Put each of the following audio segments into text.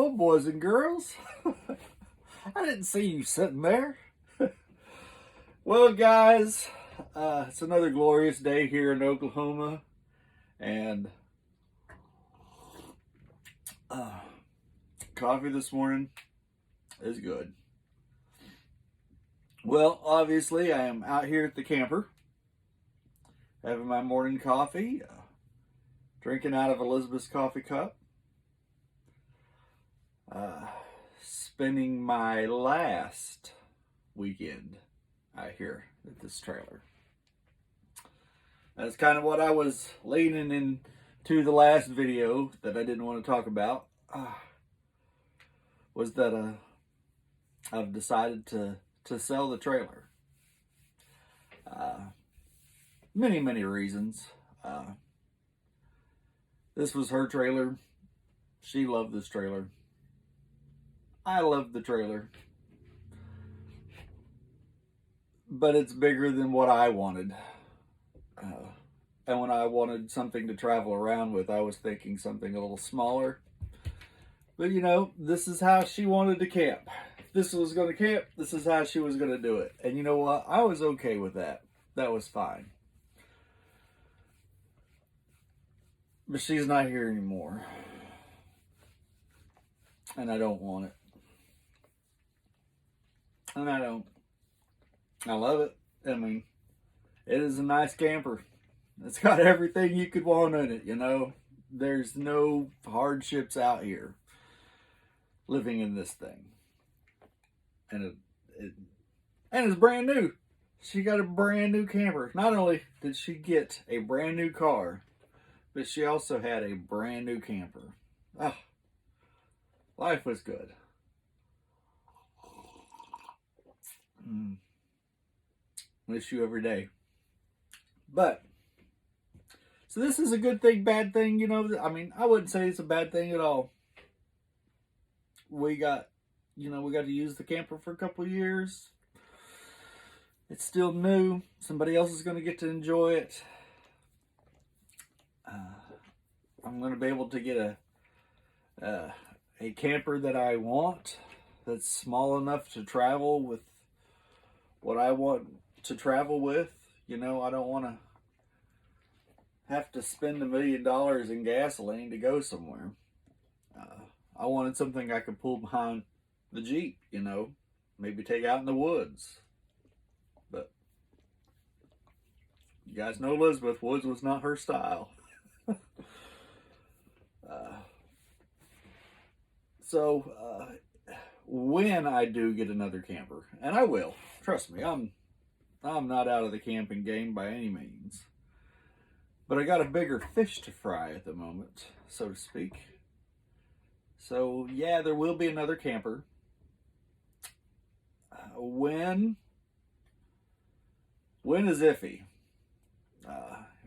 Hello, boys and girls. I didn't see you sitting there. Well, guys, it's another glorious day here in Oklahoma, and coffee this morning is good. Well, obviously, I am out here at the camper, having my morning coffee, drinking out of Elizabeth's coffee cup. Spending my last weekend out here at this trailer. That's kind of what I was leaning into the last video that I didn't want to talk about. Was that I've decided to sell the trailer. Many reasons. This was her trailer. She loved this trailer. I love the trailer, but it's bigger than what I wanted. And when I wanted something to travel around with, I was thinking something a little smaller. But you know, this is how she wanted to camp. If this was going to camp, this is how she was going to do it. And you know what? I was okay with that. That was fine. But she's not here anymore. And I don't want it. And I don't. I love it. I mean, it is a nice camper. It's got everything you could want in it, you know. There's no hardships out here living in this thing. And it's brand new. She got a brand new camper. Not only did she get a brand new car, but she also had a brand new camper. Life was good. Miss you every day. But, so this is a good thing, bad thing, you know. I mean, I wouldn't say it's a bad thing at all. We got to use the camper for a couple of years. It's still new. Somebody else is going to get to enjoy it. I'm going to be able to get a camper that I want, that's small enough to travel with what I want to travel with. You know, I don't want to have to spend $1 million in gasoline to go somewhere. I wanted something I could pull behind the Jeep, you know, maybe take out in the woods. But you guys know Elizabeth, woods was not her style. So when I do get another camper, and I will, trust me, I'm not out of the camping game by any means. But I got a bigger fish to fry at the moment, so to speak. So yeah, there will be another camper. When is iffy.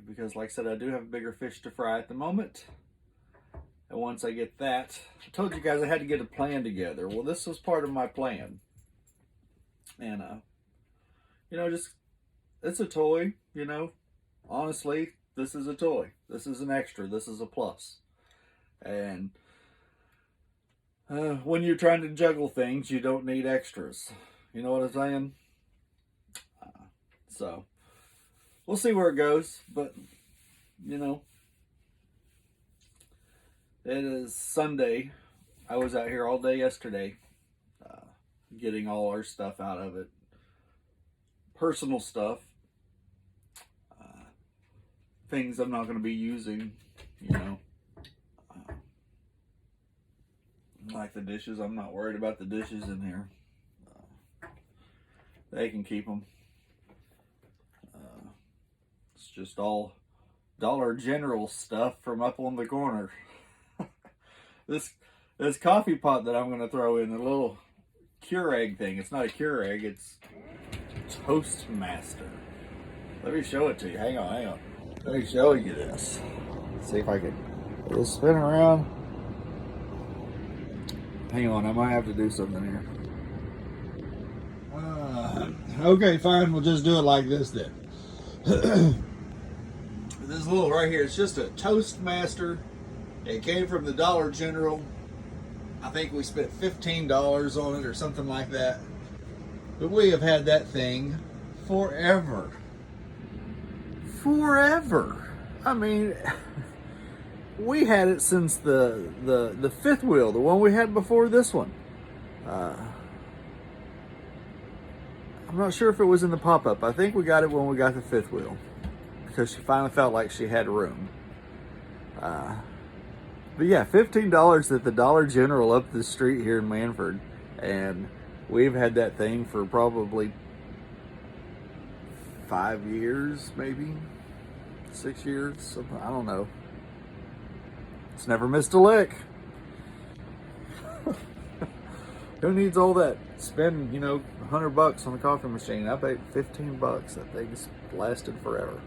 Because like I said, I do have a bigger fish to fry at the moment. And once I get that, I told you guys I had to get a plan together. Well, this was part of my plan. And, you know, just, it's a toy, you know. Honestly, this is a toy. This is an extra. This is a plus. And when you're trying to juggle things, you don't need extras. You know what I'm saying? So, we'll see where it goes. But, you know, it is Sunday. I was out here all day yesterday, getting all our stuff out of it. Personal stuff. Things I'm not going to be using, you know. Like the dishes, I'm not worried about the dishes in here. They can keep them. It's just all Dollar General stuff from up on the corner. This coffee pot that I'm going to throw in, the little Keurig thing. It's not a Keurig, it's Toastmaster. Let me show it to you. Hang on. Let me show you this. See if I can just spin around. Hang on, I might have to do something here. Okay, fine. We'll just do it like this then. This little right here, it's just a Toastmaster. It came from the Dollar General. I think we spent $15 on it or something like that. But we have had that thing forever. Forever. I mean, we had it since the fifth wheel, the one we had before this one. I'm not sure if it was in the pop-up. I think we got it when we got the fifth wheel because she finally felt like she had room. But yeah, $15 at the Dollar General up the street here in Manford. And we've had that thing for probably 5 years, maybe 6 years. Something, I don't know. It's never missed a lick. Who needs all that? Spend, you know, $100 on a coffee machine. I paid $15. That thing's lasted forever.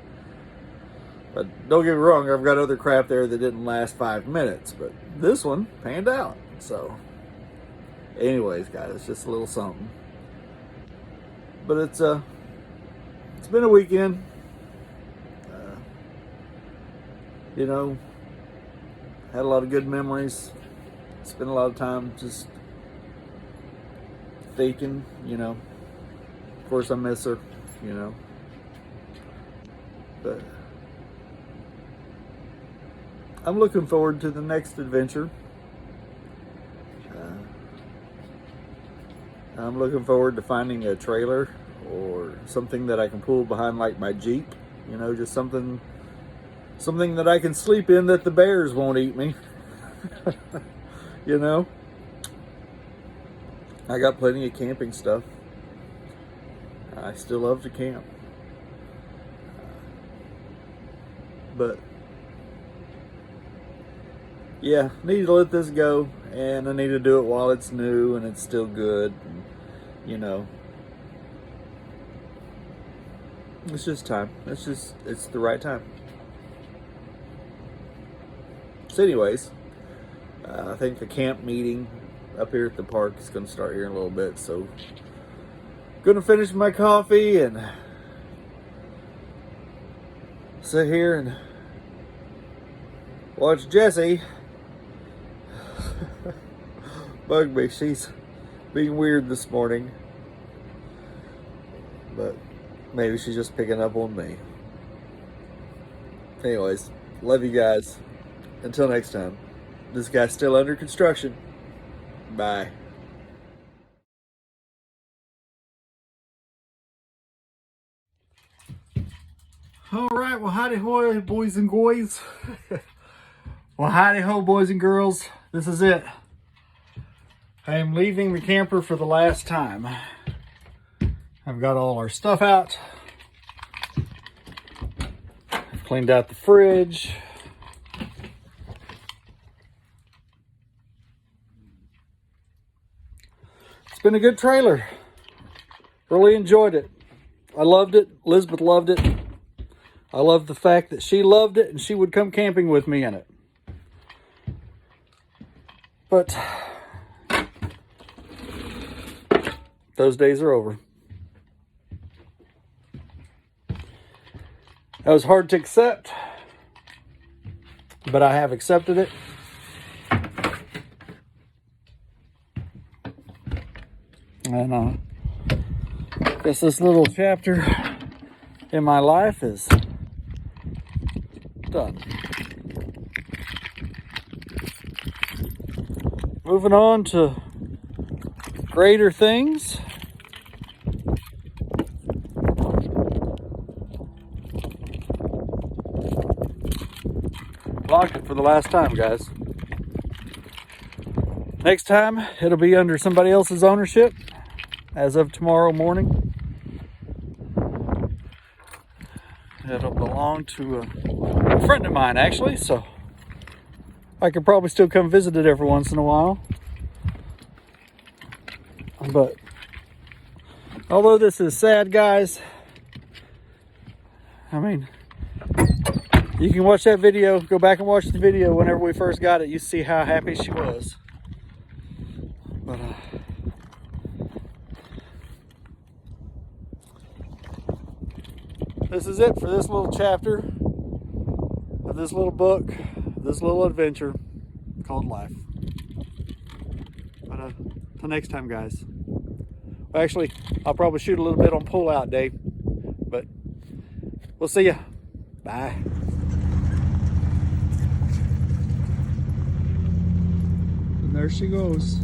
But don't get me wrong, I've got other crap there that didn't last 5 minutes, but this one panned out. So, anyways, guys, it's just a little something. But it's been a weekend. You know, had a lot of good memories. Spent a lot of time just thinking, you know. Of course, I miss her, you know. But I'm looking forward to the next adventure. I'm looking forward to finding a trailer or something that I can pull behind, like my Jeep. You know, just something that I can sleep in that the bears won't eat me. You know, I got plenty of camping stuff. I still love to camp. But yeah, need to let this go, and I need to do it while it's new and it's still good. And, you know, it's just time. It's the right time. So anyways, I think the camp meeting up here at the park is going to start here in a little bit. So going to finish my coffee and sit here and watch Jessie bug me. She's being weird this morning, but maybe she's just picking up on me. Anyways, love you guys. Until next time, this guy's still under construction. Bye. All right, well, howdy ho, boys and goys. Well, howdy ho, boys and girls. This is it. I am leaving the camper for the last time. I've got all our stuff out. I've cleaned out the fridge. It's been a good trailer. Really enjoyed it. I loved it. Elizabeth loved it. I love the fact that she loved it and she would come camping with me in it. But those days are over. That was hard to accept, but I have accepted it. And I guess this little chapter in my life is done. Moving on to greater things. Locked it for the last time, guys. Next time, it'll be under somebody else's ownership as of tomorrow morning. It'll belong to a friend of mine, actually, so I could probably still come visit it every once in a while. But although this is sad, guys, I mean, you can watch that video, go back and watch the video whenever we first got it. You see how happy she was. But this is it for this little chapter of this little book, this little adventure called life. Till next time, guys. Well, actually, I'll probably shoot a little bit on pull out day, but we'll see ya. Bye. And there she goes.